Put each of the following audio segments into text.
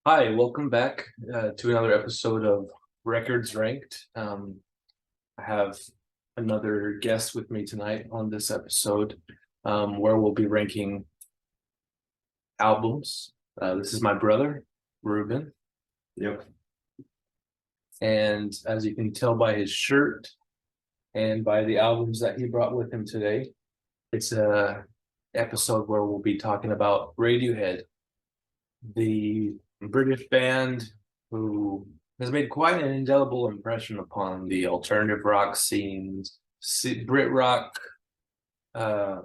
Hi, welcome back to another episode of Records Ranked. I have another guest with me tonight on this episode, where we'll be ranking albums. This is my brother, Ruben, Yep. and as you can tell by his shirt and by the albums that he brought with him today, it's a episode where we'll be talking about Radiohead, the British band who has made quite an indelible impression upon the alternative rock scenes, Brit rock,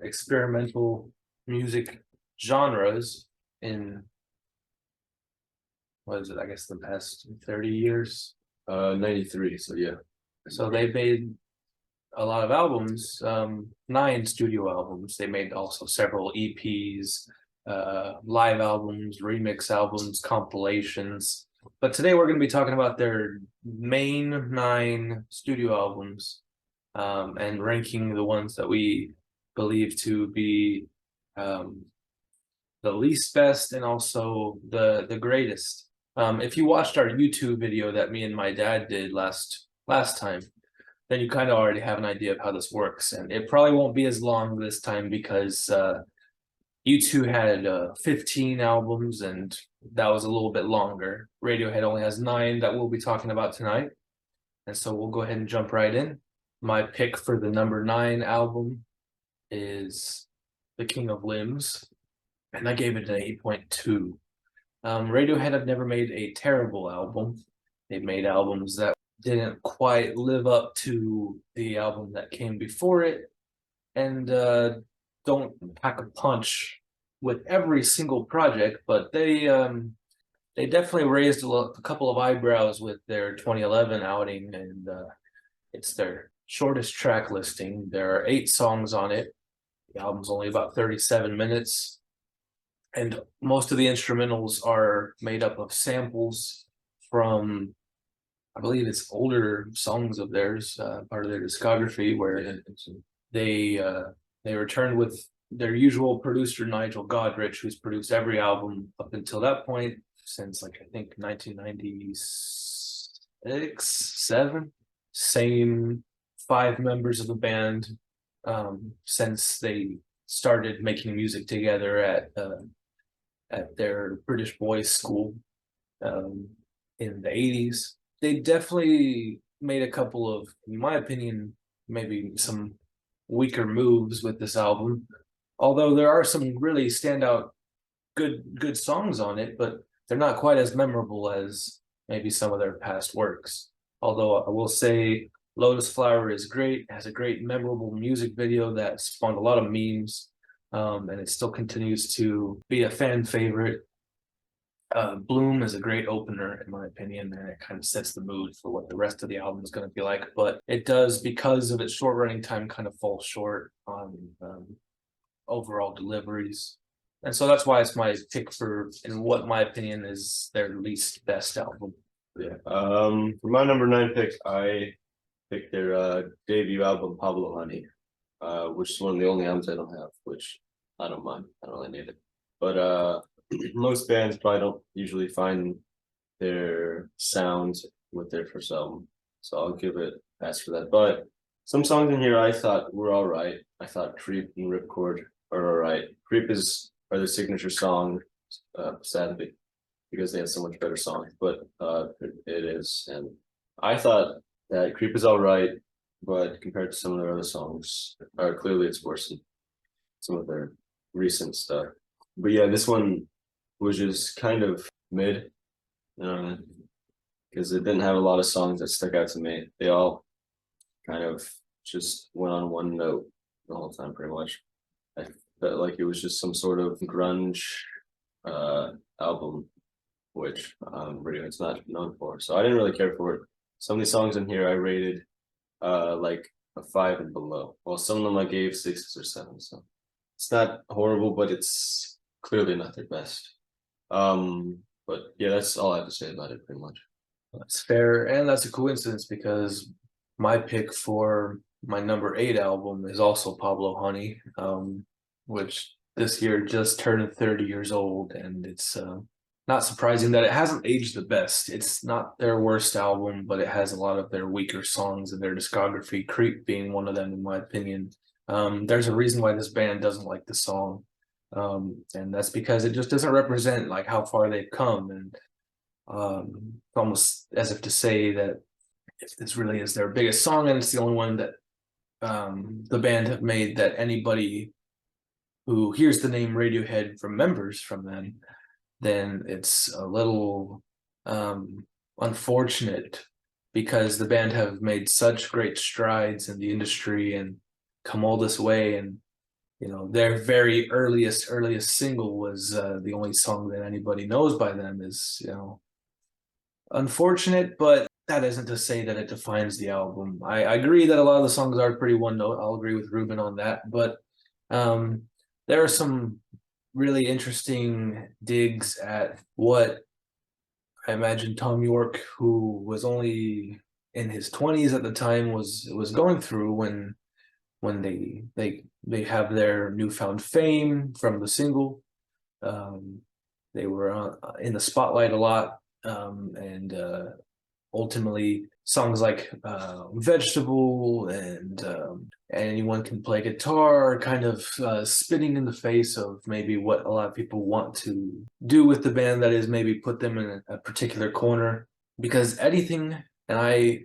experimental music genres in what is it? I guess the past 30 years. 93. So yeah. So they've made a lot of albums, 9 studio albums. They made also several EPs, live albums, remix albums, compilations. But today we're going to be talking about their main 9 studio albums, and ranking the ones that we believe to be the least best and also the greatest. If you watched our YouTube video that me and my dad did last time, then you kind of already have an idea of how this works. And it probably won't be as long this time because you two had 15 albums, and that was a little bit longer. Radiohead only has 9 that we'll be talking about tonight. And so we'll go ahead and jump right in. My pick for the number 9 album is The King of Limbs, and I gave it an 8.2. Radiohead have never made a terrible album. They've made albums that didn't quite live up to the album that came before it, and don't pack a punch with every single project, but they definitely raised a couple of eyebrows with their 2011 outing, and it's their shortest track listing. There are 8 songs on it. The album's only about 37 minutes, and most of the instrumentals are made up of samples from, I believe it's older songs of theirs, part of their discography, where they returned with their usual producer Nigel Godrich, who's produced every album up until that point since I think 1996, 7. Same 5 members of the band since they started making music together at their British boys' school in the 80s. They definitely made a couple of, in my opinion, maybe some weaker moves with this album. Although there are some really standout good songs on it, but they're not quite as memorable as maybe some of their past works. Although I will say Lotus Flower is great, has a great memorable music video that spawned a lot of memes, and it still continues to be a fan favorite. Bloom is a great opener, in my opinion, and it kind of sets the mood for what the rest of the album is going to be like. But it does, because of its short running time, kind of fall short on overall deliveries. And so that's why it's my pick for, in what my opinion is their least best album. Yeah. For my number 9 pick, I picked their debut album, Pablo Honey, which is one of the only albums I don't have, which I don't mind. I don't really need it. But most bands probably don't usually find their sound with their first album, so I'll give it a pass for that. But some songs in here I thought were all right. I thought Creep and Ripcord are all right. Creep are their signature song, sadly, because they have so much better songs, but it is. And I thought that Creep is all right, but compared to some of their other songs, clearly it's worse than some of their recent stuff. But yeah, this one was just kind of mid, because it didn't have a lot of songs that stuck out to me. They all kind of just went on one note the whole time, pretty much. I felt like it was just some sort of grunge album, which Radiohead's not known for. So I didn't really care for it. Some of these songs in here I rated like a 5 and below. Well, some of them I gave 6s or 7s. So it's not horrible, but it's clearly not their best. But yeah, that's all I have to say about it, pretty much. That's fair, and that's a coincidence because my pick for my number 8 album is also Pablo Honey, which this year just turned 30 years old, and it's not surprising that it hasn't aged the best. It's not their worst album, but it has a lot of their weaker songs in their discography, Creep being one of them, in my opinion. There's a reason why this band doesn't like the song. And that's because it just doesn't represent like how far they've come. And almost as if to say that if this really is their biggest song and it's the only one that the band have made that anybody who hears the name Radiohead remembers from them, then it's a little unfortunate because the band have made such great strides in the industry and come all this way. And their very earliest single was the only song that anybody knows by them. Is unfortunate, but that isn't to say that it defines the album. I agree that a lot of the songs are pretty one note. I'll agree with Ruben on that, but there are some really interesting digs at what I imagine Tom York, who was only in his 20s at the time, was going through when they have their newfound fame from the single. They were in the spotlight a lot, and ultimately songs like Vegetable and Anyone Can Play Guitar kind of spitting in the face of maybe what a lot of people want to do with the band, that is maybe put them in a particular corner. Because anything, and I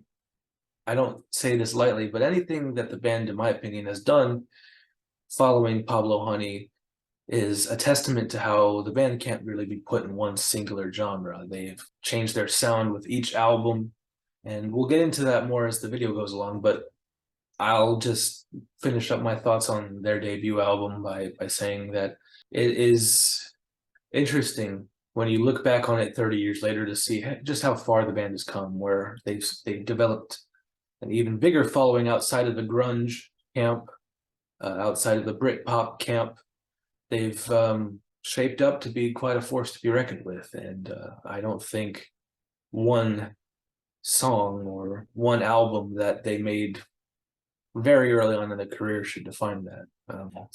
don't say this lightly, but anything that the band, in my opinion, has done following Pablo Honey is a testament to how the band can't really be put in one singular genre. They've changed their sound with each album, and we'll get into that more as the video goes along, but I'll just finish up my thoughts on their debut album by saying that it is interesting when you look back on it 30 years later to see just how far the band has come, where they've developed an even bigger following outside of the grunge camp, outside of the Britpop camp. They've shaped up to be quite a force to be reckoned with, and I don't think one song or one album that they made very early on in their career should define that.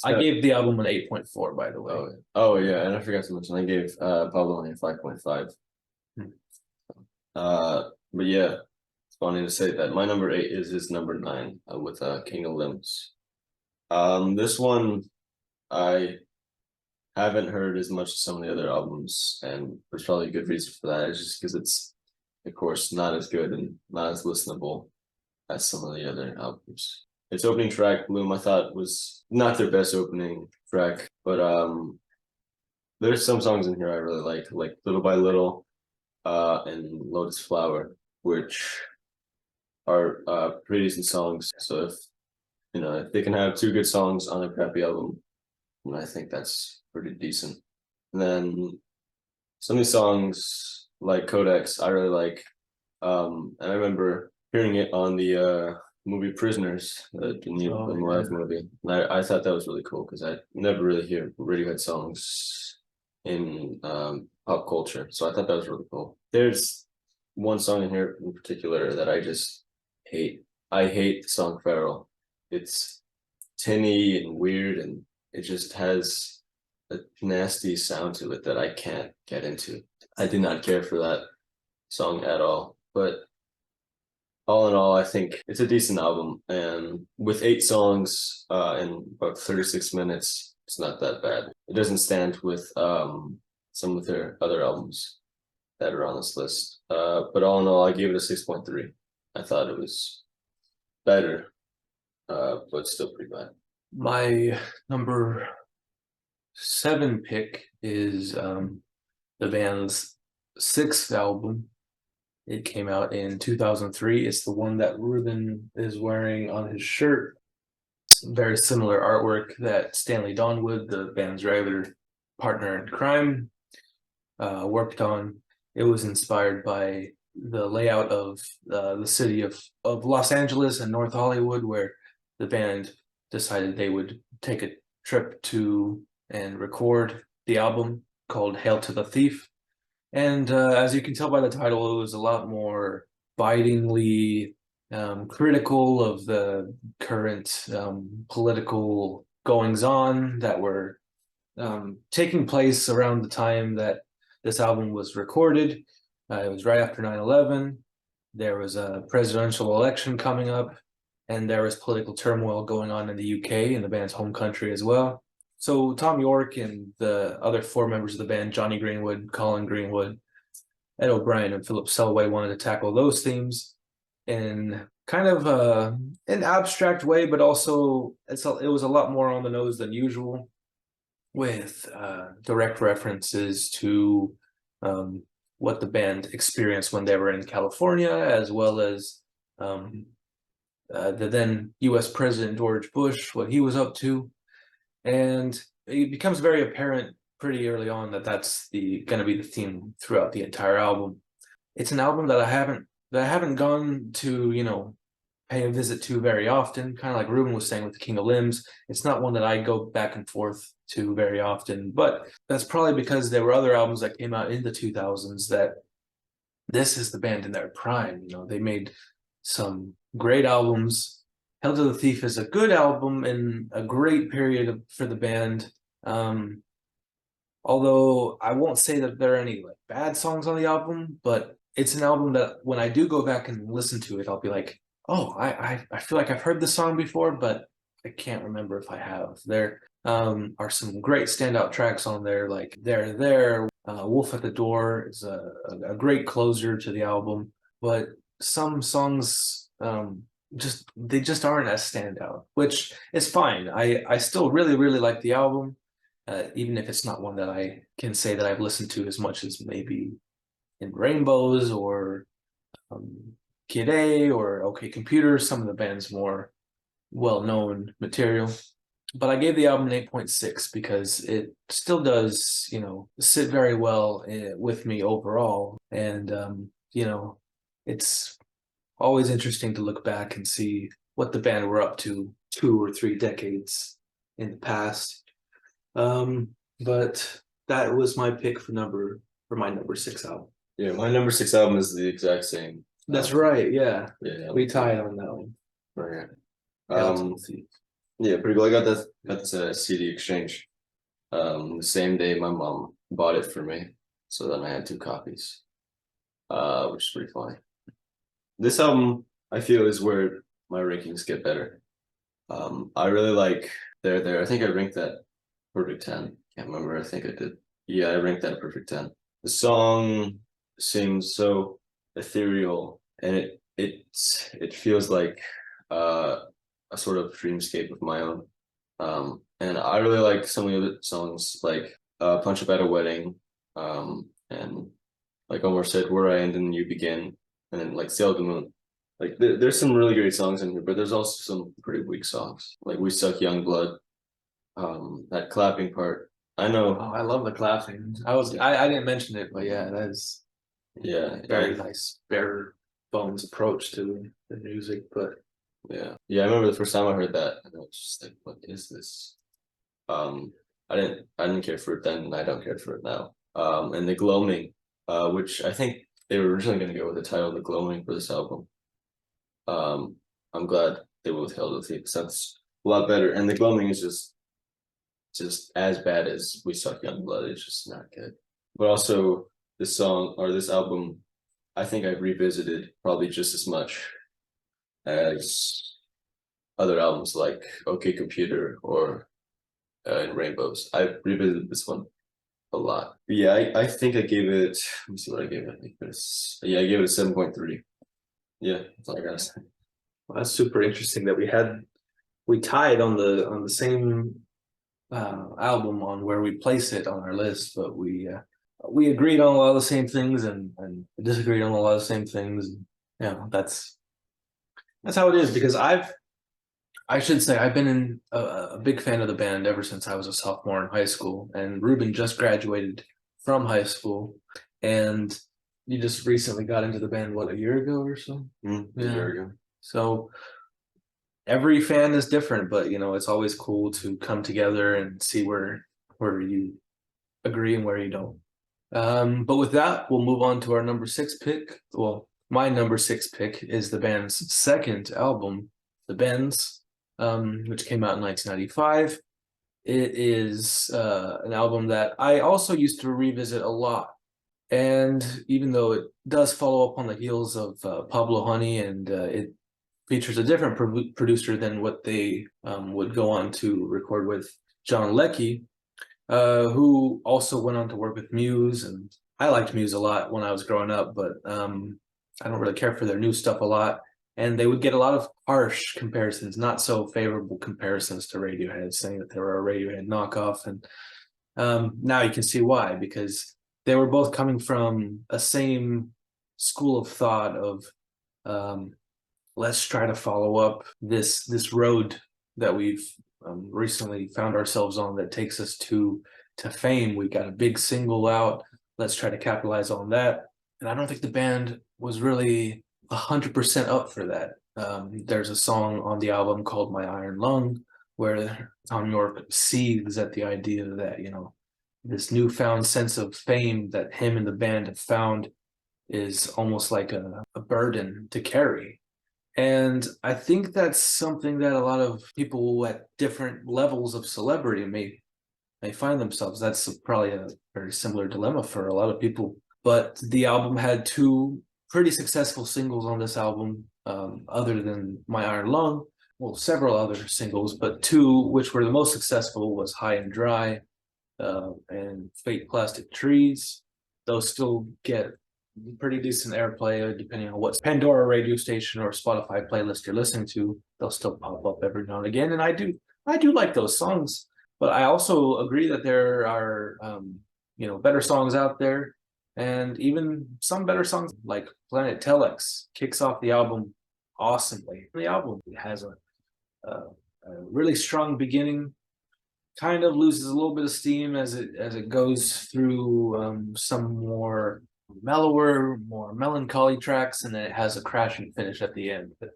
I gave the album an 8.4, by the way. Oh yeah, and I forgot to mention I gave Pablo only a 5.5. But yeah, it's funny to say that my number 8 is his number 9 with King of Limbs. This one I haven't heard as much as some of the other albums, and there's probably a good reason for that. It's just because it's, of course, not as good and not as listenable as some of the other albums. Its opening track, Bloom, I thought was not their best opening track, but there's some songs in here I really like Little by Little, and Lotus Flower, which are pretty decent songs. So if they can have 2 good songs on a crappy album, then I think that's pretty decent. And then some of these songs like Codex, I really like. And I remember hearing it on the movie Prisoners, the new live movie. And I thought that was really cool because I never really hear Radiohead songs in pop culture. So I thought that was really cool. There's one song in here in particular that I just hate. I hate the song Feral. It's tinny and weird, and it just has a nasty sound to it that I can't get into. I did not care for that song at all. But all in all, I think it's a decent album, and with 8 songs in about 36 minutes, it's not that bad. It doesn't stand with some of their other albums that are on this list. But all in all, I gave it a 6.3. I thought it was better, but still pretty bad. My number 7 pick is the band's 6th album. It came out in 2003. It's the one that Ruben is wearing on his shirt. It's very similar artwork that Stanley Donwood, the band's regular partner in crime, worked on. It was inspired by the layout of the city of Los Angeles and North Hollywood, where the band decided they would take a trip to and record the album called Hail to the Thief. And as you can tell by the title, it was a lot more bitingly critical of the current political goings-on that were taking place around the time that this album was recorded. It was right after 9/11. There was a presidential election coming up, and there was political turmoil going on in the UK, in the band's home country as well. So Tom York and the other four members of the band, Johnny Greenwood, Colin Greenwood, Ed O'Brien, and Philip Selway, wanted to tackle those themes in kind of an abstract way, but also it was a lot more on the nose than usual, with direct references to what the band experienced when they were in California, as well as the then U.S. President George Bush, what he was up to. And it becomes very apparent pretty early on that that's going to be the theme throughout the entire album. It's an album that I haven't gone to, pay a visit to very often, kind of like Ruben was saying with the King of Limbs. It's not one that I go back and forth to very often, but that's probably because there were other albums that came out in the 2000s that this is the band in their prime. They made some great albums. Hell to the Thief is a good album and a great period for the band. Although I won't say that there are any like bad songs on the album, but it's an album that when I do go back and listen to it, I'll be like, oh, I feel like I've heard this song before, but I can't remember if I have. There are some great standout tracks on there, like There, Wolf at the Door is a great closer to the album, but some songs they just aren't as standout, which is fine. I still really, really like the album, even if it's not one that I can say that I've listened to as much as maybe In Rainbows or Kid A or OK Computer, some of the band's more well-known material. But I gave the album an 8.6 because it still does, sit very well with me overall. And, it's always interesting to look back and see what the band were up to 2 or 3 decades in the past. But that was my pick for my number 6 album. Yeah, my number 6 album is the exact same. That's right. Yeah. Yeah, We tied on that one. right. Yeah, Yeah, pretty cool. I got this CD exchange. The same day my mom bought it for me, so then I had 2 copies, which is pretty funny. This album, I feel, is where my rankings get better. I really like There. I think I ranked that perfect 10. Can't remember. I think I did. Yeah, I ranked that a perfect 10. The song seems so ethereal, and it feels like a sort of dreamscape of my own. And I really like some of the other songs, like Punch Up at a Wedding, and like Omar said, Where I End and You Begin, and then like Sail the Moon. Like there's some really great songs in here, but there's also some pretty weak songs, like We Suck Young Blood. That clapping part. I know. Oh, I love the clapping. I didn't mention it, but yeah, that is very nice, bare bones approach to the music. But yeah, I remember the first time I heard that, and I was just like, "What is this?" I didn't care for it then, and I don't care for it now. And The Gloaming, which I think they were originally going to go with the title The Gloaming for this album. I'm glad they withheld it because that's a lot better. And The Gloaming is just as bad as We Suck Young Blood. It's just not good. But also this song or this album, I think I've revisited probably just as much as other albums like OK Computer or In Rainbows. I've revisited this one a lot. But yeah, I think I gave it. Let me see what I gave it. I gave it a 7.3. Yeah, that's all I gotta say. well, that's super interesting that we tied on the same album on where we place it on our list, but we agreed on a lot of the same things and disagreed on a lot of the same things. Yeah, that's how it is because I should say I've been a big fan of the band ever since I was a sophomore in high school, and Ruben just graduated from high school, and you just recently got into the band, what, a year ago or so? A year ago. So every fan is different, but it's always cool to come together and see where you agree and where you don't. But with that, we'll move on to our number 6 pick. Well, my number 6 pick is the band's second album, The Bends, which came out in 1995. It is an album that I also used to revisit a lot And even though it does follow up on the heels of Pablo Honey, and it features a different producer than what they would go on to record with, John Leckie, who also went on to work with Muse. And I liked Muse a lot when I was growing up, but I don't really care for their new stuff a lot. And they would get a lot of harsh comparisons, not so favorable comparisons to Radiohead, saying that they were a Radiohead knockoff. And now you can see why, because they were both coming from a same school of thought of let's try to follow up this road that we've recently found ourselves on that takes us to fame. We got a big single out. Let's try to capitalize on that. And I don't think the band was really 100% up for that. There's a song on the album called "My Iron Lung" where Tom York seethes at the idea that, you know, this newfound sense of fame that him and the band have found is almost like a burden to carry. And I think that's something that a lot of people at different levels of celebrity may find themselves. That's probably a very similar dilemma for a lot of people. But the album had two pretty successful singles on this album, other than "My Iron Lung." Well, several other singles, but two which were the most successful was "High and Dry" and "Fake Plastic Trees." Those still get pretty decent airplay depending on what Pandora radio station or Spotify playlist you're listening to. They'll still pop up every now and again, and I do like those songs. But I also agree that there are better songs out there, and even some better songs like "Planet Telex" kicks off the album awesomely. The album has a really strong beginning, kind of loses a little bit of steam as it goes through some more mellower, more melancholy tracks, and then it has a crashing finish at the end. The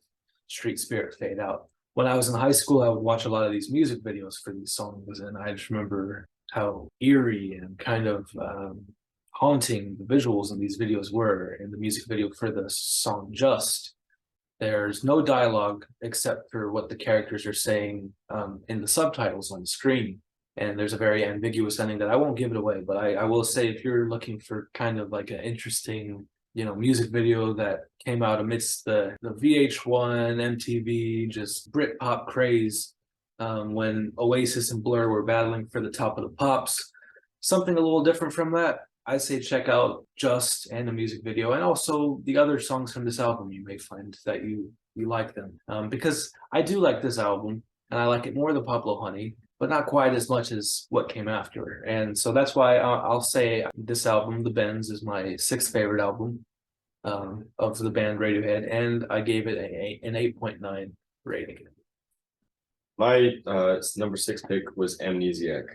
street spirit fade out. When I was in high school, I would watch a lot of these music videos for these songs, and I just remember how eerie and kind of haunting the visuals in these videos were. In the music video for the song "Just," there's no dialogue except for what the characters are saying in the subtitles on the screen. And there's a very ambiguous ending that I won't give it away, but I will say, if you're looking for kind of like an interesting, music video that came out amidst the VH1, MTV, just Britpop craze, when Oasis and Blur were battling for the top of the pops, something a little different from that, I say check out "Just" and the music video, and also the other songs from this album. You may find that you like them, because I do like this album, and I like it more than Pablo Honey, but not quite as much as what came after. And so that's why I'll say this album, "The Bends," is my sixth favorite album of the band Radiohead, and I gave it an 8.9 rating. My number six pick was Amnesiac,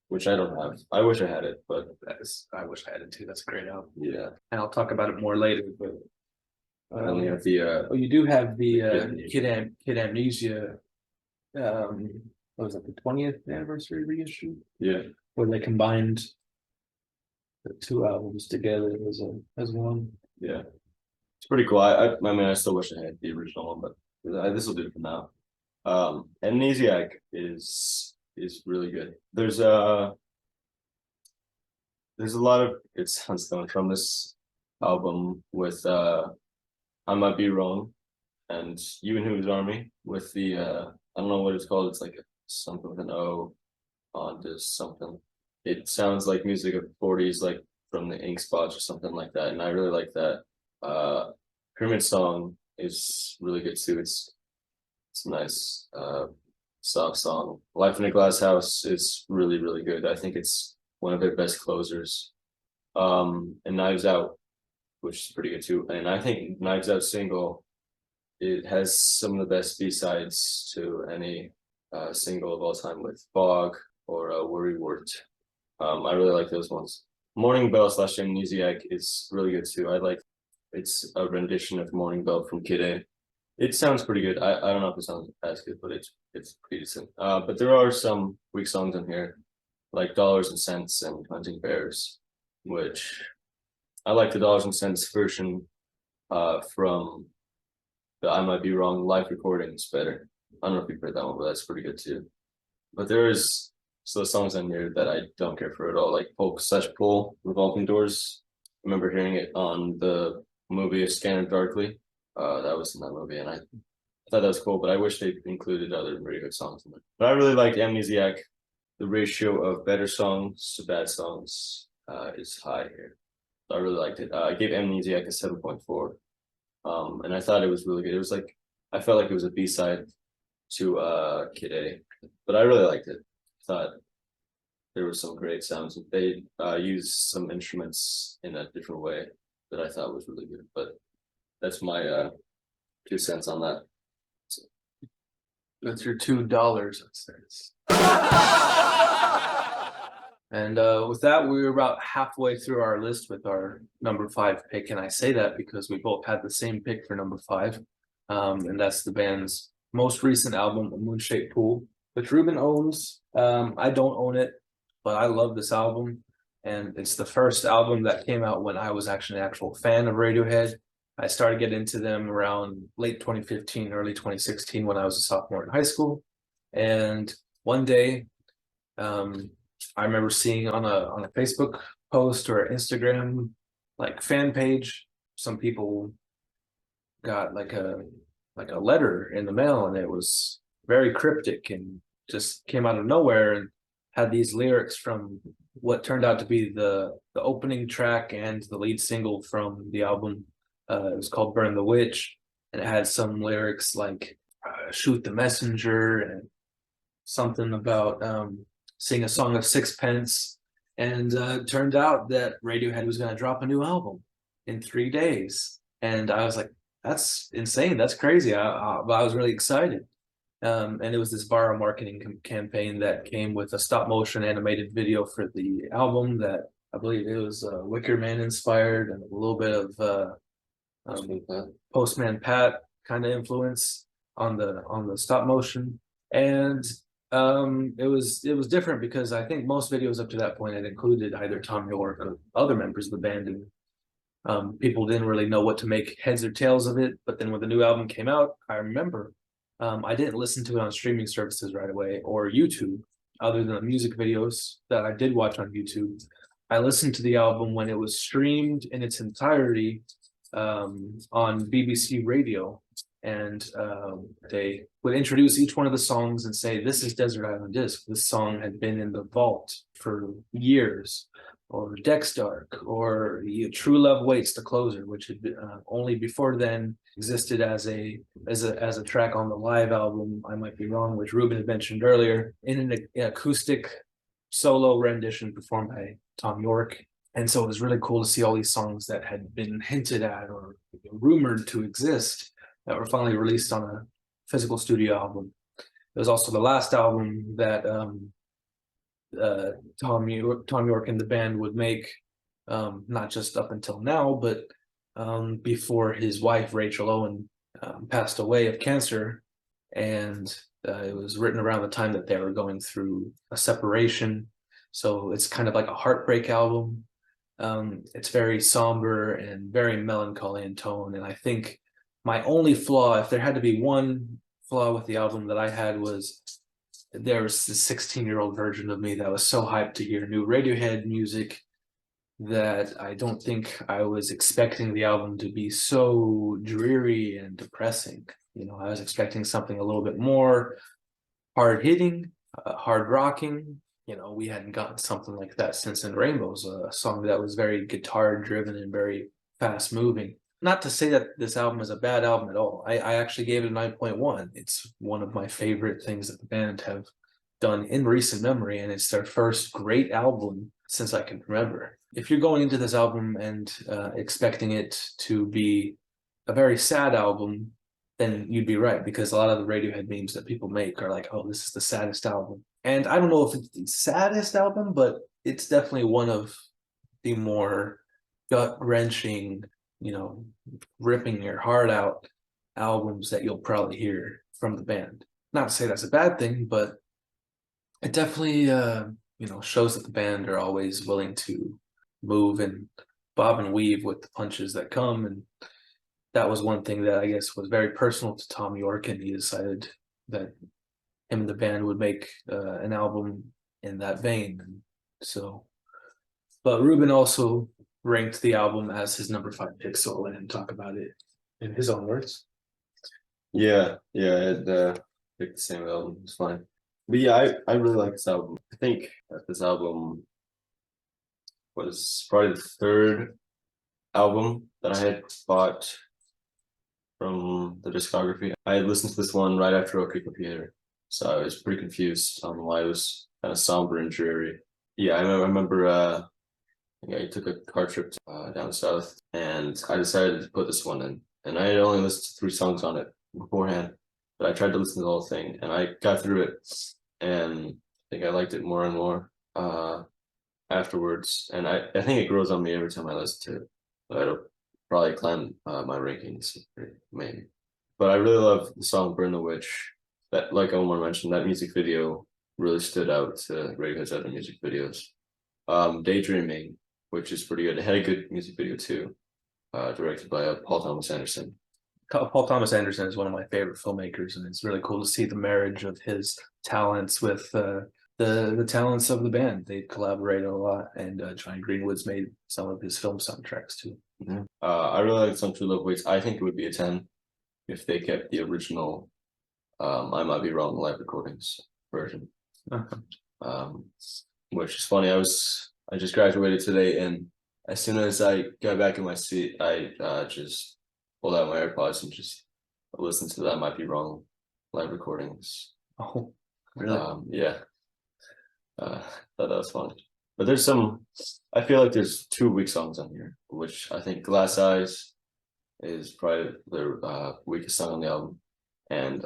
which I don't have. I wish I had it, but I wish I had it too. That's a great album. yeah, And I'll talk about it more later. But I only have the oh, you do have the Kid Amnesia. What was that, the 20th anniversary reissue, yeah. where they combined the two albums together as one. Yeah, it's pretty cool. I mean, I still wish I had the original one, but this will do it for now. Amnesiac is really good. There's a lot of good sounds coming from this album with "I Might Be Wrong" and "You and Who's Army" with the I don't know what it's called. It's like something with an O on this something. It sounds like music of the 40s, like from the Ink Spots or something like that, and I really like that. Pyramid Song is really good too. It's nice, soft song. "Life in a Glass House" is really, really good. I think it's one of their best closers. And "Knives Out," which is pretty good too. And I think "Knives Out" single, it has some of the best B-sides to any single of all time, with "Fog" or "Worrywart." I really like those ones. "Morning Bell" / Amnesiac is really good too. It's a rendition of "Morning Bell" from Kid A. It sounds pretty good. I don't know if it sounds as good, but it's pretty decent. But there are some weak songs in here, like "Dollars and Cents" and "Hunting Bears," which I like the "Dollars and Cents" version from the "I Might Be Wrong" live recordings better. I don't know if you've heard that one, but that's pretty good too. But there is So the songs on here that I don't care for at all, like Pull, Revolving Doors. I remember hearing it on the movie Scanner Darkly. That was in that movie, and I thought that was cool, but I wish they included other Radiohead songs in it. But I really liked Amnesiac. The ratio of better songs to bad songs is high here. So I really liked it. I gave Amnesiac a 7.4. And I thought it was really good. It was like I felt like it was a B-side to Kid A, but I really liked it. Thought there were some great sounds. They used some instruments in a different way that I thought was really good. But that's my 2 cents on that. So. That's your $2 upstairs. And with that, we were about halfway through our list with our number 5 pick. And I say that because we both had the same pick for number 5. And that's the band's most recent album, A Moon-Shaped Pool, which Ruben owns. I don't own it, but I love this album. And it's the first album that came out when I was actually an actual fan of Radiohead. I started getting into them around late 2015, early 2016 when I was a sophomore in high school. And one day, I remember seeing on a Facebook post or Instagram like fan page, some people got like a letter in the mail, and it was very cryptic and just came out of nowhere and had these lyrics from what turned out to be the opening track and the lead single from the album. It was called Burn the Witch, and it had some lyrics like shoot the messenger and something about sing a song of sixpence. And turned out that Radiohead was going to drop a new album in 3 days. And I was like, that's insane. That's crazy. I was really excited. And it was this viral marketing campaign that came with a stop motion animated video for the album that I believe it was Wicker Man inspired and a little bit of Postman Pat kind of influence on the stop motion. And it was different because I think most videos up to that point had included either Tom York or other members of the band, and people didn't really know what to make heads or tails of it. But then when the new album came out, I remember I didn't listen to it on streaming services right away or YouTube, other than the music videos that I did watch on YouTube. I listened to the album when it was streamed in its entirety on BBC Radio, and they would introduce each one of the songs and say, "This is Desert Island Disc. This song had been in the vault for years." Or Deck's Dark, or True Love Waits, the closer, which had been, only before then existed as a track on the live album. I might be wrong, which Ruben had mentioned earlier, in an acoustic solo rendition performed by Tom York. And so it was really cool to see all these songs that had been hinted at or rumored to exist that were finally released on a physical studio album. It was also the last album that Tom York and the band would make, not just up until now, but before his wife Rachel Owen passed away of cancer. And it was written around the time that they were going through a separation. So it's kind of like a heartbreak album. It's very somber and very melancholy in tone. And I think my only flaw, if there had to be one flaw with the album that I had, was there was this 16-year-old version of me that was so hyped to hear new Radiohead music that I don't think I was expecting the album to be so dreary and depressing. You know, I was expecting something a little bit more hard hitting, hard rocking. You know, we hadn't gotten something like that since In Rainbows, a song that was very guitar driven and very fast moving. Not to say that this album is a bad album at all. I actually gave it a 9.1. It's one of my favorite things that the band have done in recent memory, and it's their first great album since I can remember. If you're going into this album and expecting it to be a very sad album, then you'd be right, because a lot of the Radiohead memes that people make are like, oh, this is the saddest album. And I don't know if it's the saddest album, but it's definitely one of the more gut-wrenching, you know, ripping your heart out albums that you'll probably hear from the band. Not to say that's a bad thing, but it definitely you know, shows that the band are always willing to move and bob and weave with the punches that come. And that was one thing that I guess was very personal to Tom York, and he decided that him and the band would make an album in that vein. So, but Ruben also ranked the album as his number 5 pick, so I'll let him talk about it in his own words. Yeah, I picked the same album. It's fine. But yeah, I really like this album. I think that this album was probably the third album that I had bought from the discography. I had listened to this one right after OK Computer, so I was pretty confused on why it was kind of somber and dreary. Yeah, I remember yeah, I took a car trip down south, and I decided to put this one in. And I had only listened to 3 songs on it beforehand, but I tried to listen to the whole thing, and I got through it, and I think I liked it more and more afterwards. And I think it grows on me every time I listen to it. So it'll probably climb my rankings, maybe. But I really love the song "Burn the Witch." That, like Omar mentioned, that music video really stood out to Radiohead's other music videos. Daydreaming, which is pretty good. It had a good music video too, directed by Paul Thomas Anderson. Paul Thomas Anderson is one of my favorite filmmakers, and it's really cool to see the marriage of his talents with the talents of the band. They collaborated a lot, and Johnny Greenwood's made some of his film soundtracks too. Mm-hmm. I really like the song "True Love Waits." I think it would be a 10 if they kept the original. I might be wrong, live recordings version. Um, which is funny. I just graduated today, and as soon as I got back in my seat, I just pulled out my AirPods and just listened to that. I might be wrong, live recordings. Oh, really? Yeah. Thought that was fun. But there's some. I feel like there's 2 weak songs on here, which I think "Glass Eyes" is probably the weakest song on the album, and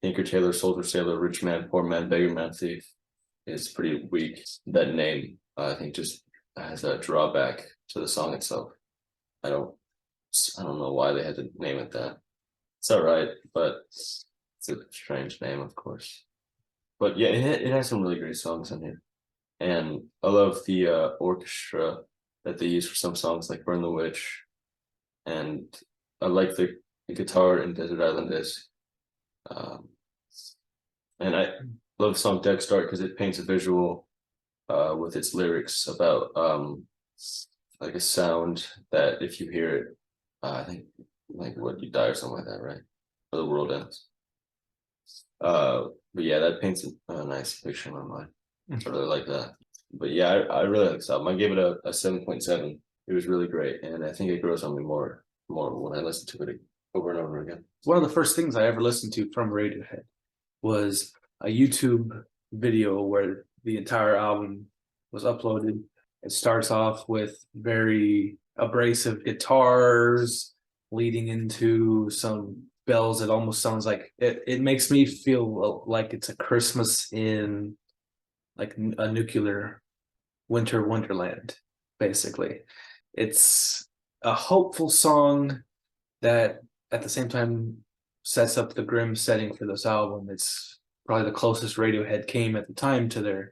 Tinker Tailor Soldier Sailor Rich Man Poor Man Beggar Man Thief is pretty weak. That name I think just has a drawback to the song itself. I don't know why they had to name it that. It's all right, but it's a strange name, of course. But yeah, it has some really great songs on here, and I love the orchestra that they use for some songs like "Burn the Witch," and I like the guitar in "Desert Island Disc." And I love the song "Dead Start" because it paints a visual with its lyrics about like a sound that if you hear it, I think like what you die or something like that, right? Or the world ends. But yeah, that paints a nice picture in my mind. I really like that. But yeah, I really like this album. I gave it a 7.7. It was really great, and I think it grows on me more when I listen to it over and over again. One of the first things I ever listened to from Radiohead was a YouTube video where the entire album was uploaded. It starts off with very abrasive guitars leading into some bells. It almost sounds like it makes me feel like it's a Christmas in like a nuclear winter wonderland, basically. It's a hopeful song that at the same time sets up the grim setting for this album. It's probably the closest Radiohead came at the time to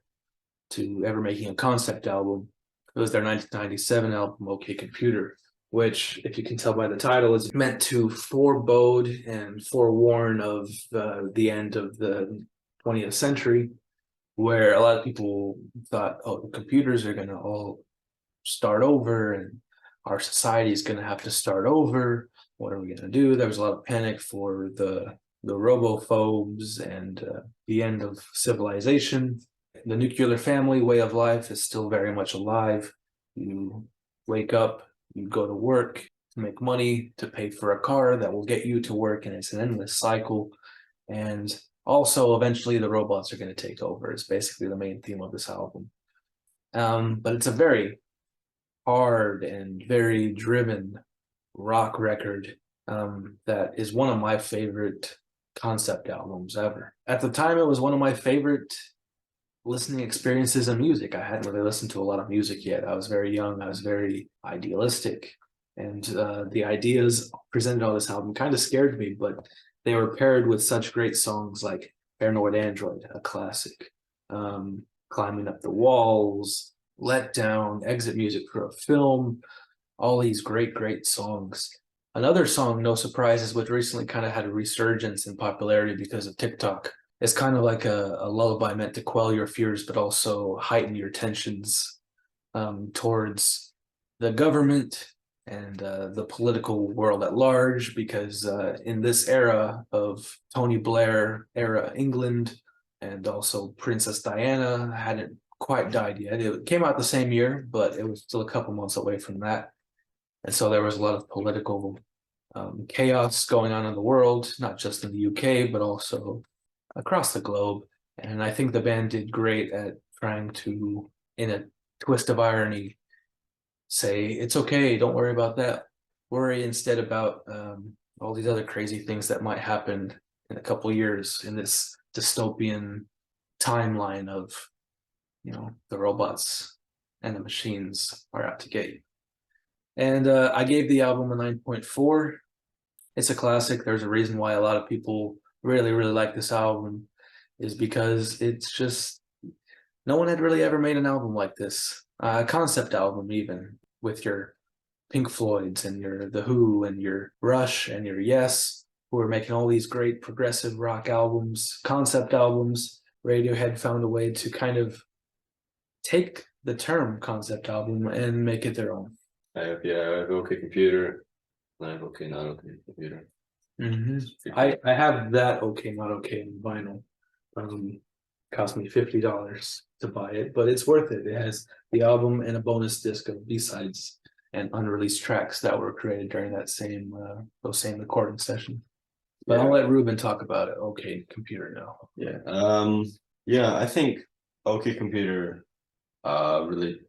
ever making a concept album. It was their 1997 album, OK Computer, which, if you can tell by the title, is meant to forebode and forewarn of the end of the 20th century, where a lot of people thought, oh, the computers are going to all start over and our society is going to have to start over. What are we going to do? There was a lot of panic for the robophobes and the end of civilization. The nuclear family way of life is still very much alive. You wake up, you go to work to make money, to pay for a car that will get you to work, and it's an endless cycle. And also, eventually, the robots are going to take over. It's basically the main theme of this album. But it's a very hard and very driven rock record that is one of my favorite concept albums ever. At the time, it was one of my favorite listening experiences in music. I hadn't really listened to a lot of music yet. I was very young. I was very idealistic. And the ideas presented on this album kind of scared me, but they were paired with such great songs like Paranoid Android, a classic, Climbing Up the Walls, Let Down, Exit Music for a Film, all these great songs. Another song, No Surprises, which recently kind of had a resurgence in popularity because of TikTok, It's kind of like a lullaby meant to quell your fears, but also heighten your tensions towards the government and the political world at large, because in this era of Tony Blair era England and also Princess Diana hadn't quite died yet. It came out the same year, but it was still a couple months away from that. And so there was a lot of political chaos going on in the world, not just in the UK, but also across the globe. And I think the band did great at trying to, in a twist of irony, say, it's okay, don't worry about that. Worry instead about all these other crazy things that might happen in a couple years in this dystopian timeline of, the robots and the machines are out to get you. And I gave the album a 9.4. It's a classic. There's a reason why a lot of people really, really like this album, is because it's just no one had really ever made an album like this. A concept album, even with your Pink Floyds and your The Who and your Rush and your Yes, who are making all these great progressive rock albums, concept albums. Radiohead found a way to kind of take the term concept album and make it their own. I have OK Computer, and I have OK Not OK Computer. I have that okay, not okay in vinyl. Cost me $50 to buy it, but it's worth it. It has the album and a bonus disc of B-sides and unreleased tracks that were created during that same those same recording sessions. But I'll let Ruben talk about it. OK Computer now. I think OK Computer really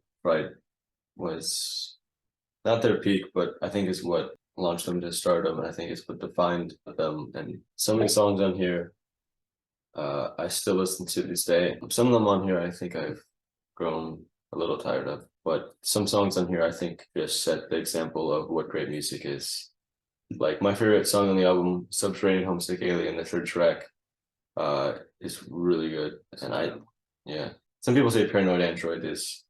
was not their peak, but I think is what launched them to stardom. And I think it's what defined them. And so many songs on here I still listen to this day. Some of them on here I think I've grown a little tired of, but some songs on here I think just set the example of what great music is. Like my favorite song on the album, Subterranean Homesick Alien, the third track, is really good. And some people say Paranoid Android is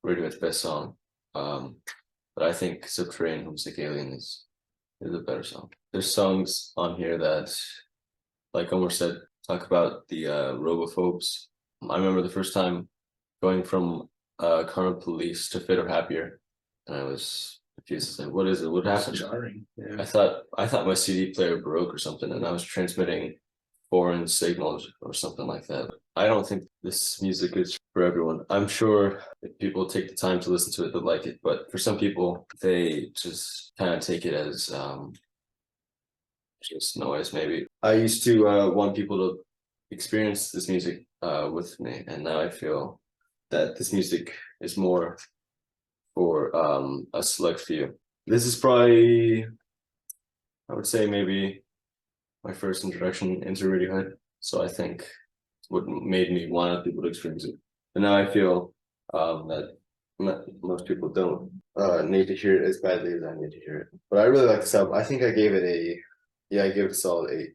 Radiohead's best song. But I think Subterranean Homesick Alien is a better song. There's songs on here that, like Omar said, talk about the robophobes. I remember the first time going from Karma Police to Fit or Happier, and I was confused. Like, what is it? What happened? Jarring. Yeah. I thought my CD player broke or something, and I was transmitting foreign signals or something like that. I don't think this music is for everyone. I'm sure if people take the time to listen to it, they'll like it. But for some people, they just kind of take it as just noise, maybe. I used to want people to experience this music with me, and now I feel that this music is more for a select few. This is probably, I would say, maybe my first introduction into Radiohead. So I think what made me want people to experience it. And now I feel that most people don't need to hear it as badly as I need to hear it. But I really like this album. I think I gave it a solid 8.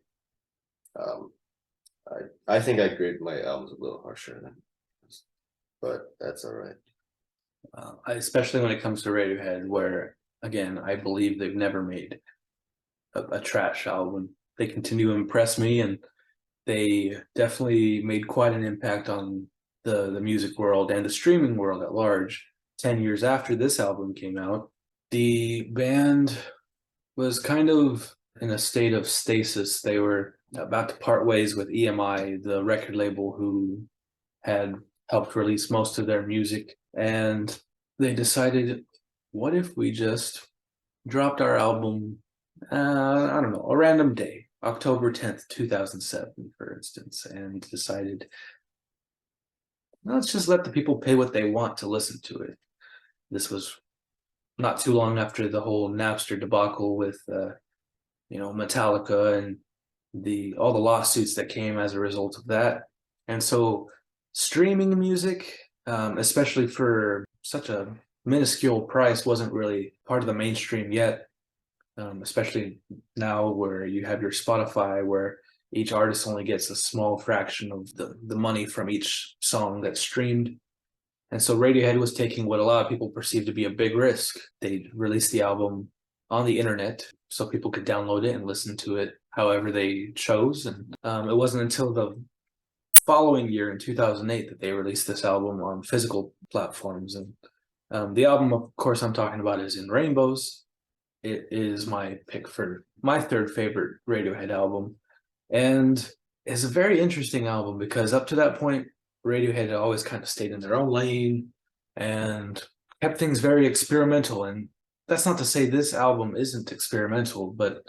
I think I graded my albums a little harsher than this, but that's all right. Especially when it comes to Radiohead, where again, I believe they've never made a trash album. They continue to impress me, and they definitely made quite an impact on the music world and the streaming world at large. 10 years after this album came out, the band was kind of in a state of stasis. They were about to part ways with EMI, the record label who had helped release most of their music. And they decided, what if we just dropped our album, I don't know, a random day, October 10th, 2007, for instance, and decided, let's just let the people pay what they want to listen to it. This was not too long after the whole Napster debacle with, Metallica and all the lawsuits that came as a result of that. And so streaming music, especially for such a minuscule price, wasn't really part of the mainstream yet. Especially now where you have your Spotify, where each artist only gets a small fraction of the money from each song that's streamed. And so Radiohead was taking what a lot of people perceive to be a big risk. They released the album on the internet so people could download it and listen to it however they chose. And it wasn't until the following year in 2008 that they released this album on physical platforms. And the album, of course, I'm talking about is In Rainbows. It is my pick for my third favorite Radiohead album. And it's a very interesting album because up to that point, Radiohead had always kind of stayed in their own lane and kept things very experimental. And that's not to say this album isn't experimental, but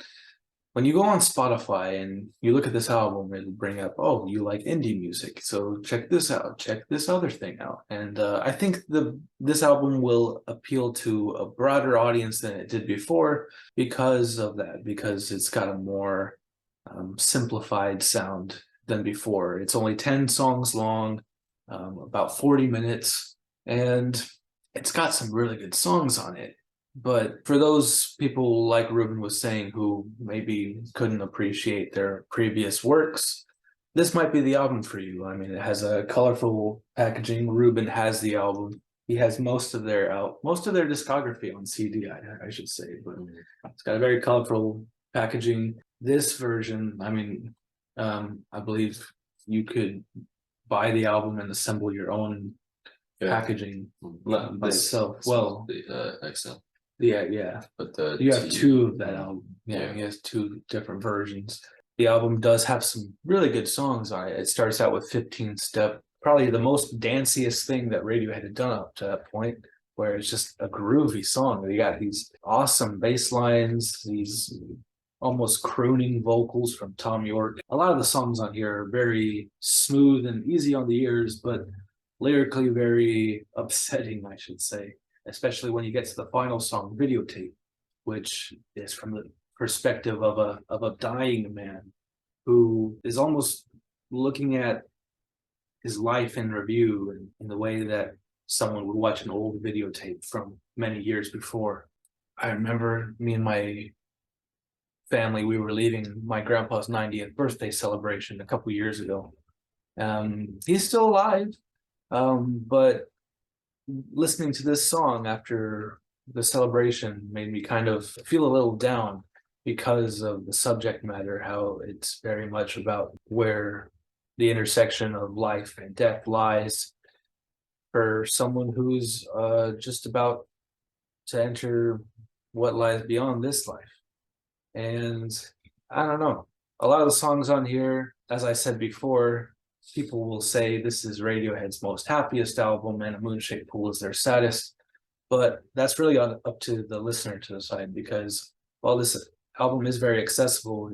when you go on Spotify and you look at this album, it'll bring up, oh, you like indie music, so check this out, check this other thing out. And I think this album will appeal to a broader audience than it did before because of that, because it's got a more simplified sound than before. It's only 10 songs long, about 40 minutes, and it's got some really good songs on it. But for those people, like Ruben was saying, who maybe couldn't appreciate their previous works, this might be the album for you. I mean, it has a colorful packaging. Ruben has the album. He has most of their discography on CD, I should say, but it's got a very colorful packaging. This version, I mean, I believe you could buy the album and assemble your own packaging by itself. Well, the XL. Yeah. But you have two of that album. Yeah, he has two different versions. The album does have some really good songs on it. It starts out with 15 Step, probably the most danciest thing that Radiohead had done up to that point, where it's just a groovy song. You got these awesome bass lines, these almost crooning vocals from Tom York. A lot of the songs on here are very smooth and easy on the ears, but lyrically very upsetting, I should say, especially when you get to the final song, Videotape, which is from the perspective of a dying man who is almost looking at his life in review in the way that someone would watch an old videotape from many years before. I remember me and my family, we were leaving my grandpa's 90th birthday celebration a couple years ago. He's still alive, but listening to this song after the celebration made me kind of feel a little down because of the subject matter, how it's very much about where the intersection of life and death lies for someone who's just about to enter what lies beyond this life. And I don't know, a lot of the songs on here, as I said before, people will say this is Radiohead's most happiest album and A Moonshaped Pool is their saddest. But that's really up to the listener to decide, because while this album is very accessible,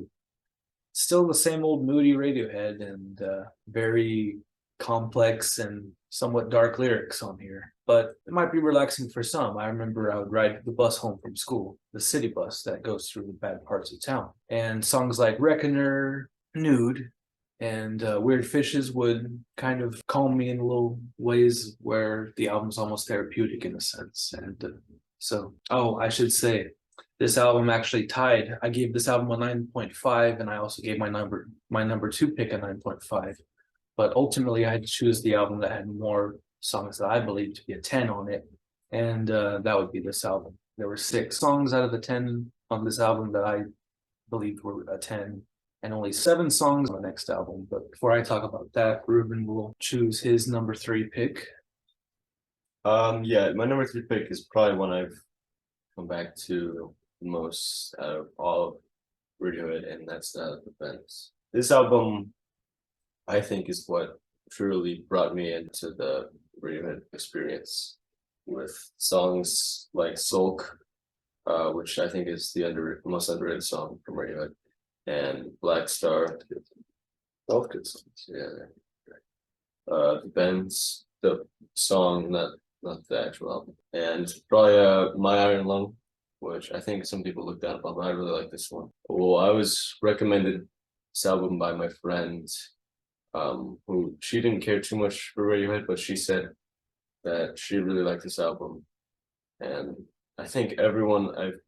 still the same old moody Radiohead and very complex and somewhat dark lyrics on here. But it might be relaxing for some. I remember I would ride the bus home from school, the city bus that goes through the bad parts of town. And songs like Reckoner, Nude, and Weird Fishes would kind of calm me in little ways where the album's almost therapeutic in a sense. And I should say, this album actually tied. I gave this album a 9.5, and I also gave my number two pick a 9.5. But ultimately, I had to choose the album that had more songs that I believed to be a 10 on it, and that would be this album. There were 6 songs out of the 10 on this album that I believed were a 10, and only 7 songs on the next album. But before I talk about that, Ruben will choose his number 3 pick. Yeah, my number 3 pick is probably one I've come back to the most out of all of Radiohead, and that's The Bends. This album, I think, is what truly brought me into the Radiohead experience, with songs like Sulk, which I think is the most underrated song from Radiohead, and Black Star. Both good songs. Yeah. The Bends, the song, not the actual album, and probably My Iron Lung, which I think some people look down upon, but I really like this one. Well, I was recommended this album by my friend, who she didn't care too much for Radiohead, but she said that she really liked this album, and I think everyone I've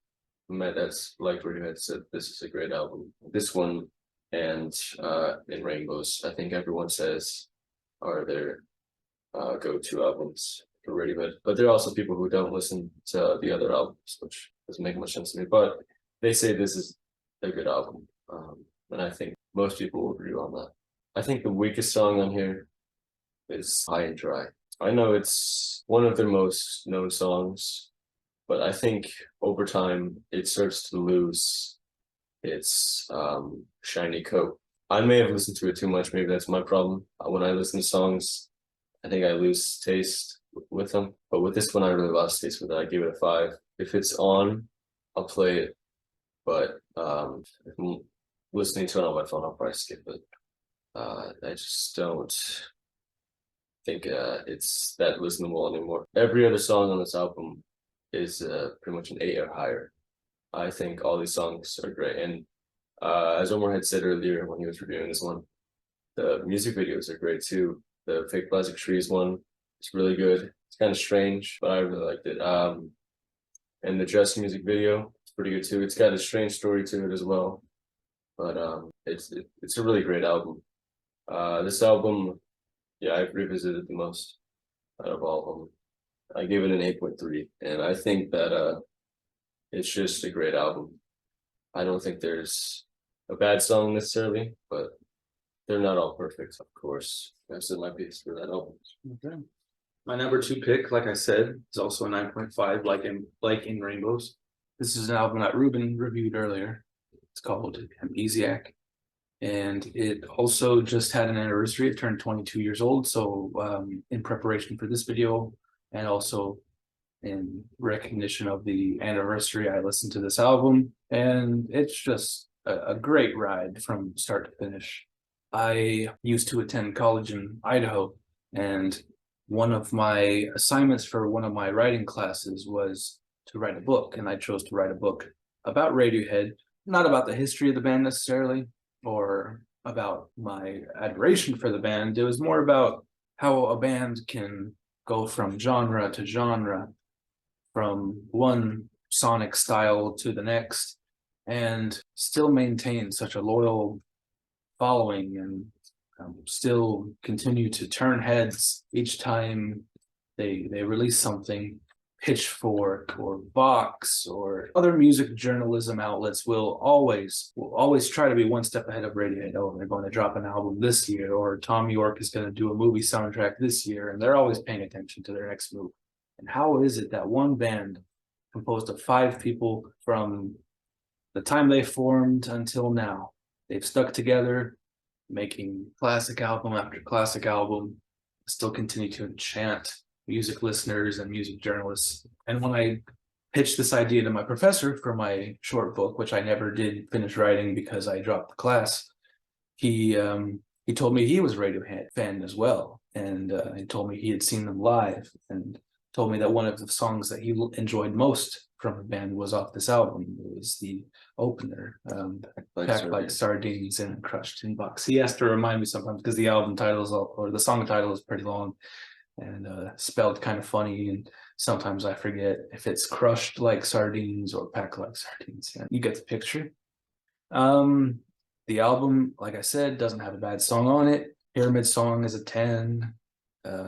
met that's liked Radiohead said this is a great album. This one and In Rainbows, I think everyone says are their go-to albums for Radiohead. But there are also people who don't listen to the other albums, which doesn't make much sense to me. But they say this is a good album, and I think most people will agree on that. I think the weakest song on here is High and Dry. I know it's one of their most known songs, but I think over time it starts to lose its shiny coat. I may have listened to it too much, maybe that's my problem. When I listen to songs, I think I lose taste with them. But with this one I really lost taste with it. I give it a 5. If it's on, I'll play it. But if I'm listening to it on my phone, I'll probably skip it. I just don't think it's that listenable anymore. Every other song on this album is pretty much an 8 or higher. I think all these songs are great, and as Omar had said earlier when he was reviewing this one, the music videos are great too. The Fake Plastic Trees one is really good. It's kind of strange, but I really liked it. And the Dress music video is pretty good too. It's got a strange story to it as well, but it's a really great album. This album, yeah, I've revisited the most out of all of them. I give it an 8.3, and I think that it's just a great album. I don't think there's a bad song necessarily, but they're not all perfect, of course. That's my piece for that album. Okay. My number 2 pick, like I said, is also a 9.5, like in Rainbows. This is an album that Ruben reviewed earlier. It's called Amnesiac. And it also just had an anniversary. It turned 22 years old. So in preparation for this video, and also in recognition of the anniversary, I listened to this album, and it's just a great ride from start to finish. I used to attend college in Idaho, and one of my assignments for one of my writing classes was to write a book, and I chose to write a book about Radiohead, not about the history of the band necessarily, or about my adoration for the band. It was more about how a band can go from genre to genre, from one sonic style to the next, and still maintain such a loyal following, and still continue to turn heads each time they release something. Pitchfork or Vox or other music journalism outlets will always try to be one step ahead of Radiohead. Oh, they're going to drop an album this year, or Tom York is going to do a movie soundtrack this year, and they're always paying attention to their next move. And how is it that one band composed of 5 people from the time they formed until now, they've stuck together, making classic album after classic album, still continue to enchant music listeners and music journalists? And when I pitched this idea to my professor for my short book, which I never did finish writing because I dropped the class, he told me he was a Radiohead fan as well, and he told me he had seen them live, and told me that one of the songs that he enjoyed most from the band was off this album. It was the opener, Packed Like Sardines in a Crushed Tin Box. He has to remind me sometimes because the album titles or the song title is pretty long and spelled kind of funny, and sometimes I forget if it's Crushed Like Sardines or Packed Like Sardines. Yeah, you get the picture. The album, like I said, doesn't have a bad song on it. Pyramid Song is a 10.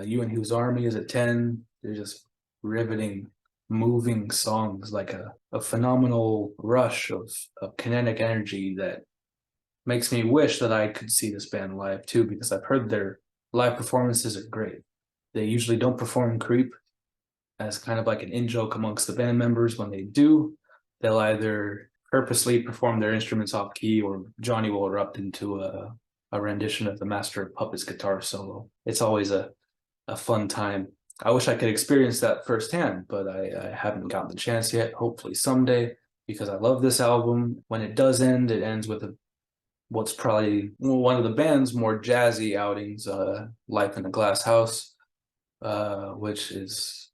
You and Whose Army is a 10. They're just riveting, moving songs, like a phenomenal rush of kinetic energy that makes me wish that I could see this band live too, because I've heard their live performances are great. They usually don't perform Creep as kind of like an in-joke amongst the band members. When they do, they'll either purposely perform their instruments off key, or Johnny will erupt into a rendition of the Master of Puppets guitar solo. It's always a fun time. I wish I could experience that firsthand, but I haven't gotten the chance yet. Hopefully someday, because I love this album. When it does end, it ends with what's probably one of the band's more jazzy outings, Life in a Glass House, which is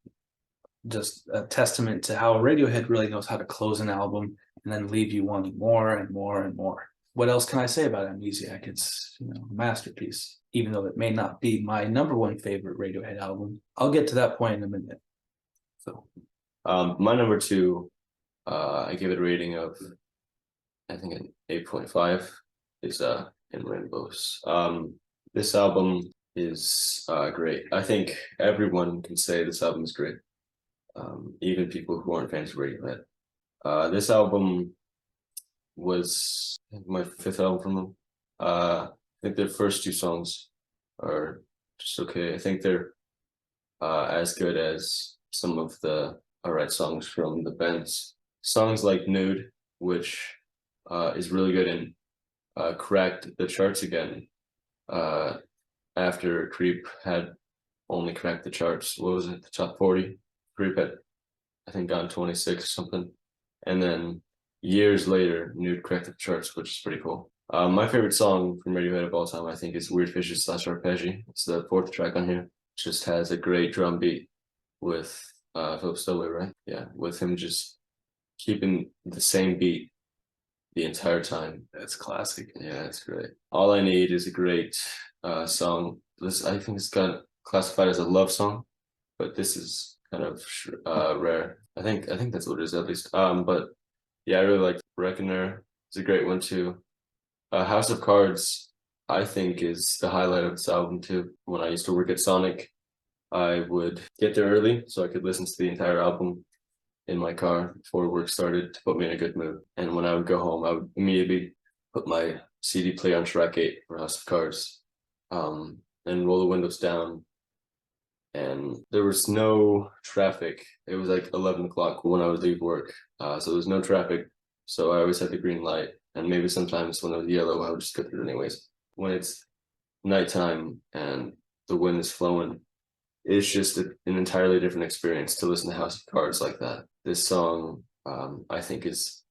just a testament to how Radiohead really knows how to close an album and then leave you wanting more and more and more. What else can I say about Amnesiac? It's, a masterpiece, even though it may not be my number 1 favorite Radiohead album. I'll get to that point in a minute. So, my number 2, I give it a rating of, I think, an 8.5. Is In Rainbows. This album is great. I think everyone can say this album is great, even people who aren't fans of Radiohead. This album was my 5th album from them. think their first two songs are just okay. I think they're as good as some of the alright songs from the band's songs like Nude, which is really good and cracked the charts again. After Creep had only cracked the charts, what was it, the top 40? Creep had, I think, gotten 26 or something. And then years later, Nude cracked the charts, which is pretty cool. My favorite song from Radiohead of all time, I think, is Weird Fishes / Arpeggi. It's the fourth track on here. It just has a great drum beat with Philip Stowaway, right? Yeah, with him just keeping the same beat the entire time. That's classic. Yeah, it's great. All I Need is a great song. This, I think, it's got classified as a love song, but this is kind of rare. I think that's what it is, at least. But yeah, I really like Reckoner. It's a great one too. House of Cards, I think, is the highlight of this album too. When I used to work at Sonic, I would get there early so I could listen to the entire album in my car before work started to put me in a good mood. And when I would go home, I would immediately put my CD player on track 8 for House of Cards, and roll the windows down. And there was no traffic. It was like 11 o'clock when I would leave work, so there was no traffic. So I always had the green light, and maybe sometimes when it was yellow, I would just go through it anyways. When it's nighttime and the wind is flowing, it's just an entirely different experience to listen to House of Cards like that. This song, I think, is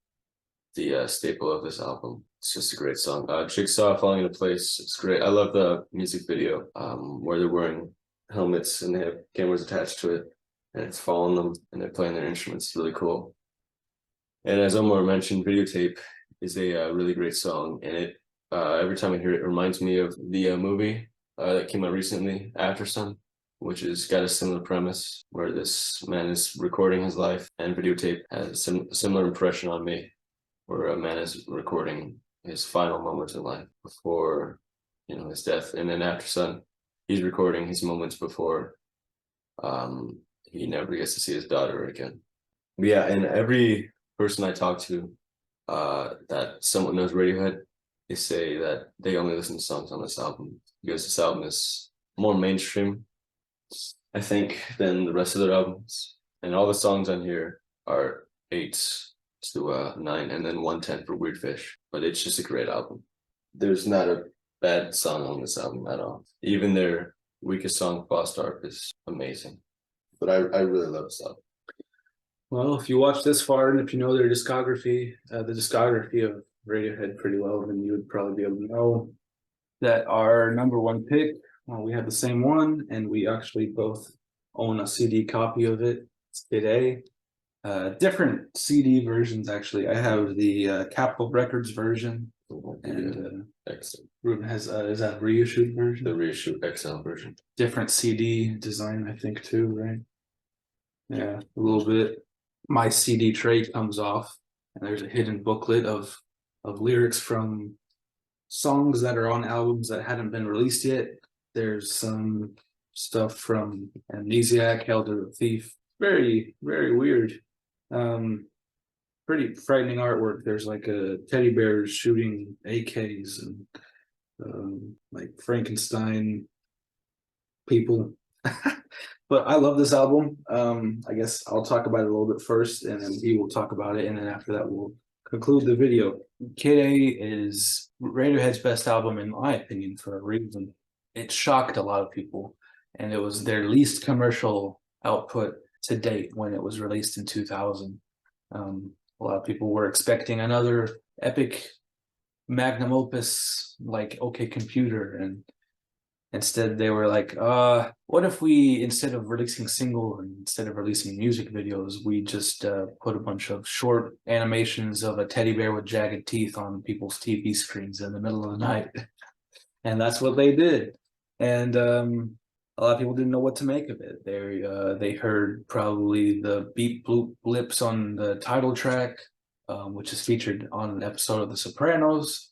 the staple of this album. It's just a great song. Jigsaw Falling Into Place, it's great. I love the music video where they're wearing helmets and they have cameras attached to it, and it's following them and they're playing their instruments. It's really cool. And as Omar mentioned, Videotape is a really great song, and it every time I hear it, it reminds me of the movie that came out recently, After Sun, which has got a similar premise where this man is recording his life, and Videotape has a similar impression on me, where a man is recording his final moments in life before, his death. And then After Sun, he's recording his moments before he never gets to see his daughter again. But yeah, and every person I talk to that somewhat knows Radiohead, they say that they only listen to songs on this album because this album is more mainstream, I think, than the rest of their albums. And all the songs on here are 8s to 9, and then 110 for Weird Fish. But it's just a great album. There's not a bad song on this album at all. Even their weakest song, Lost Ark, is amazing. But I really love this album. Well, if you watch this far and if you know their discography, the discography of Radiohead pretty well, then you would probably be able to know that our number one pick, we have the same one, and we actually both own a CD copy of it today. Different CD versions, actually. I have the Capitol Records version, and Ruben has is that a reissued version? The reissued XL version. Different CD design, I think, too, right? Yeah, a little bit. My CD tray comes off, and there's a hidden booklet of lyrics from songs that are on albums that hadn't been released yet. There's some stuff from Amnesiac, Hail to the Thief. Very, very weird. Pretty frightening artwork. There's like a teddy bear shooting AKs and like Frankenstein people. But I love this album. I guess I'll talk about it a little bit first, and then he will talk about it, and then after that we'll conclude the video. Kid A is Radiohead's best album, in my opinion, for a reason. It shocked a lot of people, and it was their least commercial output to date when it was released in 2000. A lot of people were expecting another epic magnum opus like OK Computer, and instead they were like, what if we, instead of releasing single and instead of releasing music videos, we just put a bunch of short animations of a teddy bear with jagged teeth on people's TV screens in the middle of the night. And that's what they did. And a lot of people didn't know what to make of it. They heard probably the beep bloop blips on the title track, which is featured on an episode of The Sopranos,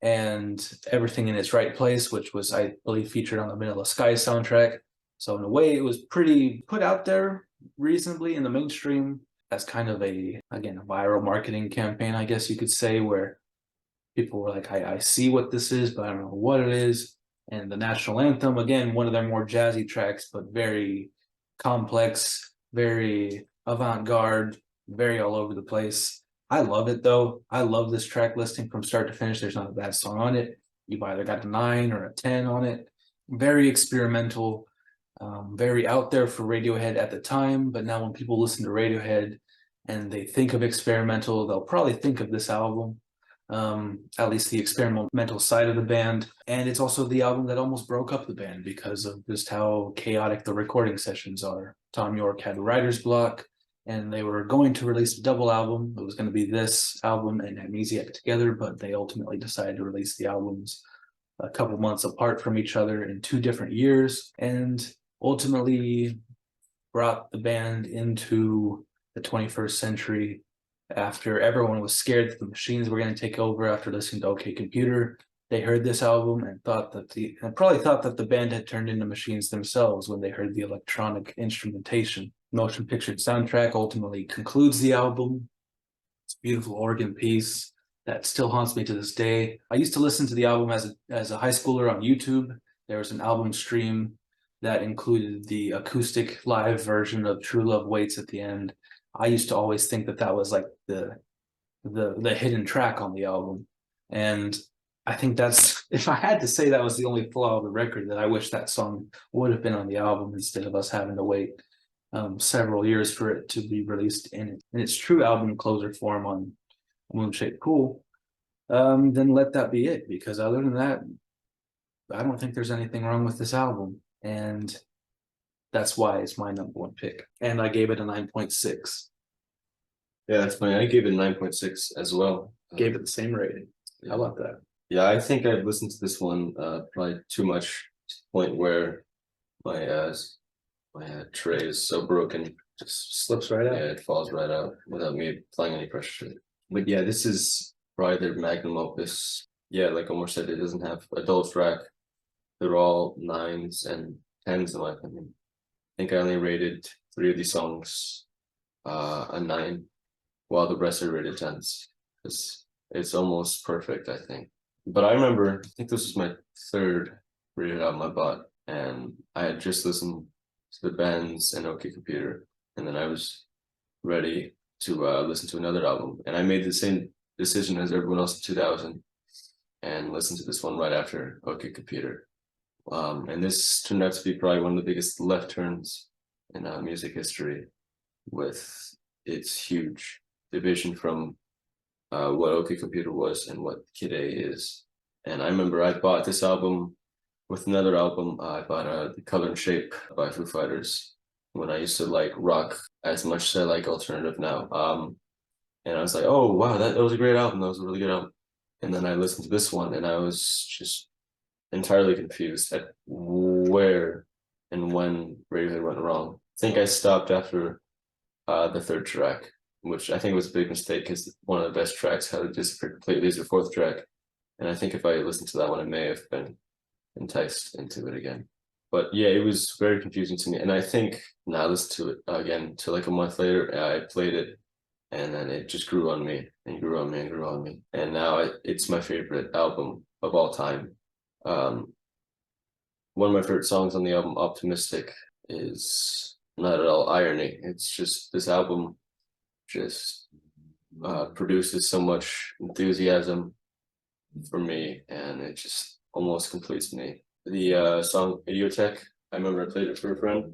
and Everything in Its Right Place, which was, I believe, featured on the Vanilla Sky soundtrack. So in a way, it was pretty put out there reasonably in the mainstream as kind of a viral marketing campaign, I guess you could say, where people were like, I see what this is, but I don't know what it is. And the national anthem, again, one of their more jazzy tracks, but very complex, very avant-garde, very all over the place. I love it though. I love this track listing from start to finish. There's not a bad song on it. You've either got a 9 or a 10 on it. Very experimental, very out there for Radiohead at the time. But now when people listen to Radiohead and they think of experimental, they'll probably think of this album. At least the experimental side of the band. And it's also the album that almost broke up the band because of just how chaotic the recording sessions are. Tom York had writer's block, and they were going to release a double album. It was going to be this album and Amnesiac together, but they ultimately decided to release the albums a couple months apart from each other in 2 different years, and ultimately brought the band into the 21st century after everyone was scared that the machines were going to take over after listening to OK Computer. They heard this album and probably thought that the band had turned into machines themselves when they heard the electronic instrumentation. Motion picture soundtrack ultimately concludes the album. It's a beautiful organ piece that still haunts me to this day. I used to listen to the album as a high schooler on YouTube. There was an album stream that included the acoustic live version of True Love Waits at the end. I used to always think that that was like the hidden track on the album. And I think that's, if I had to say that was the only flaw of the record, that I wish that song would have been on the album instead of us having to wait several years for it to be released in its true album closer form on Moonshaped Pool. Then let that be it, because other than that, I don't think there's anything wrong with this album. And that's why it's my number 1 pick. And I gave it a 9.6. Yeah, that's funny. I gave it 9.6 as well. Gave it the same rating. How about that? Yeah, I think I've listened to this one probably too much to the point where my tray is so broken, just Slips right out. yeah, it falls right out without me applying any pressure to it. But yeah, this is probably their magnum opus. Yeah, like Omar said, it doesn't have a dull track. They're all 9s and 10s in my opinion. I think I only rated 3 of these songs a 9, while the rest are rated 10s. It's almost perfect, I think. But I remember, I think this was my 3rd rated album I bought, and I had just listened to the bands and OK Computer, and then I was ready to listen to another album, and I made the same decision as everyone else in 2000, and listened to this one right after OK Computer. And this turned out to be probably one of the biggest left turns in music history, with its huge division from what OK Computer was and what Kid A is. And I remember I bought this album with another album. I bought The Color and Shape by Foo Fighters when I used to like rock as much as I like alternative now. And I was like, oh wow, that was a great album. That was a really good album. And then I listened to this one and I was just entirely confused at where and when Radiohead went wrong. I think I stopped after the 3rd track, which I think was a big mistake because one of the best tracks had disappeared completely as the 4th track. And I think if I listened to that one, I may have been enticed into it again. But yeah, it was very confusing to me. And I think now I listened to it again to like a month later, I played it, and then it just grew on me and grew on me and grew on me. And now it's my favorite album of all time. One of my favorite songs on the album, Optimistic, is not at all irony. It's just this album just produces so much enthusiasm for me, and it just almost completes me. The song Idiotech, I remember I played it for a friend,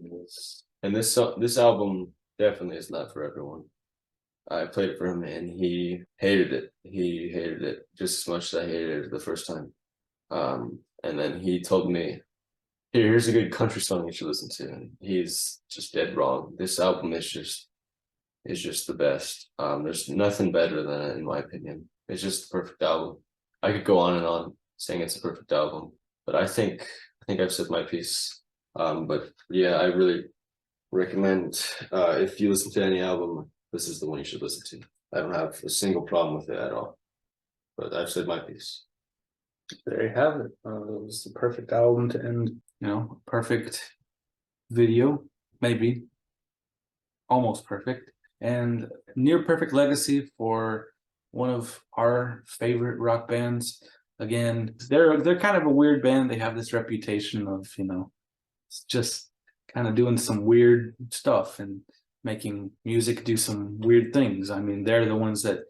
and this album definitely is not for everyone. I played it for him and he hated it. He hated it just as much as I hated it the first time. And then he told me, here's a good country song you should listen to. And he's just dead wrong. This album is just the best. There's nothing better than it in my opinion. It's just the perfect album. I could go on and on saying it's a perfect album, but I think I've said my piece. But yeah, I really recommend if you listen to any album, this is the one you should listen to. I don't have a single problem with it at all. But I've said my piece. There you have it. It was the perfect album to end, perfect video, maybe almost perfect, and near perfect legacy for one of our favorite rock bands. Again, they're kind of a weird band. They have this reputation of, just kind of doing some weird stuff and making music do some weird things. I mean, they're the ones that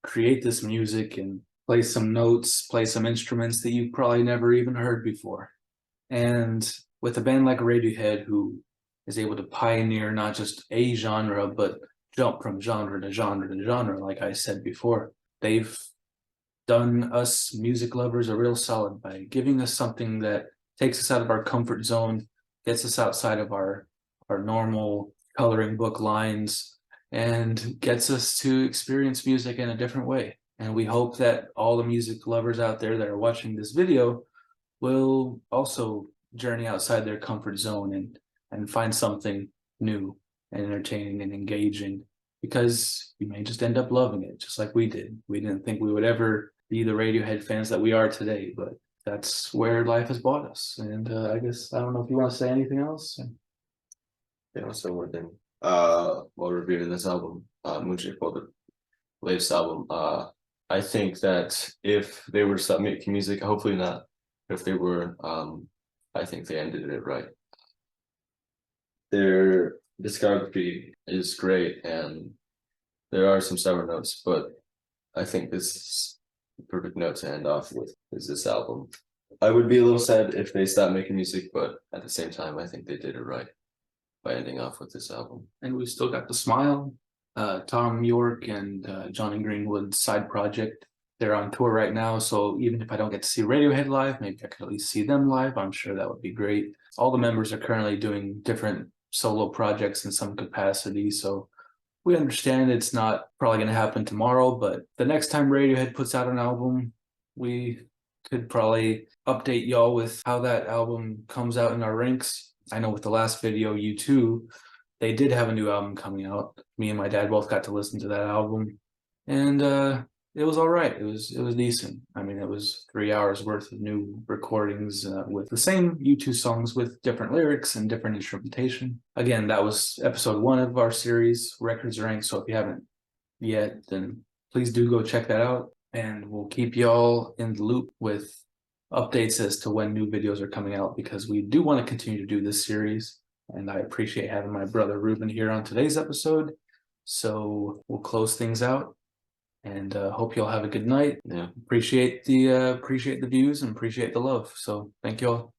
create this music and play some notes, play some instruments that you've probably never even heard before. And with a band like Radiohead, who is able to pioneer not just a genre, but jump from genre to genre to genre, like I said before, they've done us music lovers a real solid by giving us something that takes us out of our comfort zone, gets us outside of our normal coloring book lines, and gets us to experience music in a different way. And we hope that all the music lovers out there that are watching this video will also journey outside their comfort zone and find something new and entertaining and engaging, because you may just end up loving it just like we did. We didn't think we would ever be the Radiohead fans that we are today, but that's where life has brought us. And I guess I don't know if you want to say anything else. Yeah, so one thing, while reviewing this album, Moonshaped Polar, the latest album, I think that if they were to stop making music, hopefully not, if they were, I think they ended it right. Their discography is great and there are some sour notes, but I think this is the perfect note to end off with, is this album. I would be a little sad if they stopped making music, but at the same time, I think they did it right by ending off with this album. And we still got The Smile, Tom York and Johnny Greenwood's side project. They're on tour right now, so even if I don't get to see Radiohead live, maybe I could at least see them live. I'm sure that would be great. All the members are currently doing different solo projects in some capacity, so we understand it's not probably going to happen tomorrow, but the next time Radiohead puts out an album, we could probably update y'all with how that album comes out in our ranks. I know with the last video, U2, they did have a new album coming out. Me and my dad both got to listen to that album, and it was all right. It was decent. I mean, it was 3 hours worth of new recordings with the same U2 songs with different lyrics and different instrumentation. Again, that was episode 1 of our series, Records Ranked. So if you haven't yet, then please do go check that out, and we'll keep y'all in the loop with updates as to when new videos are coming out, because we do want to continue to do this series. And I appreciate having my brother Ruben here on today's episode. So we'll close things out. And hope y'all have a good night. Yeah. Appreciate the views and appreciate the love. So thank y'all.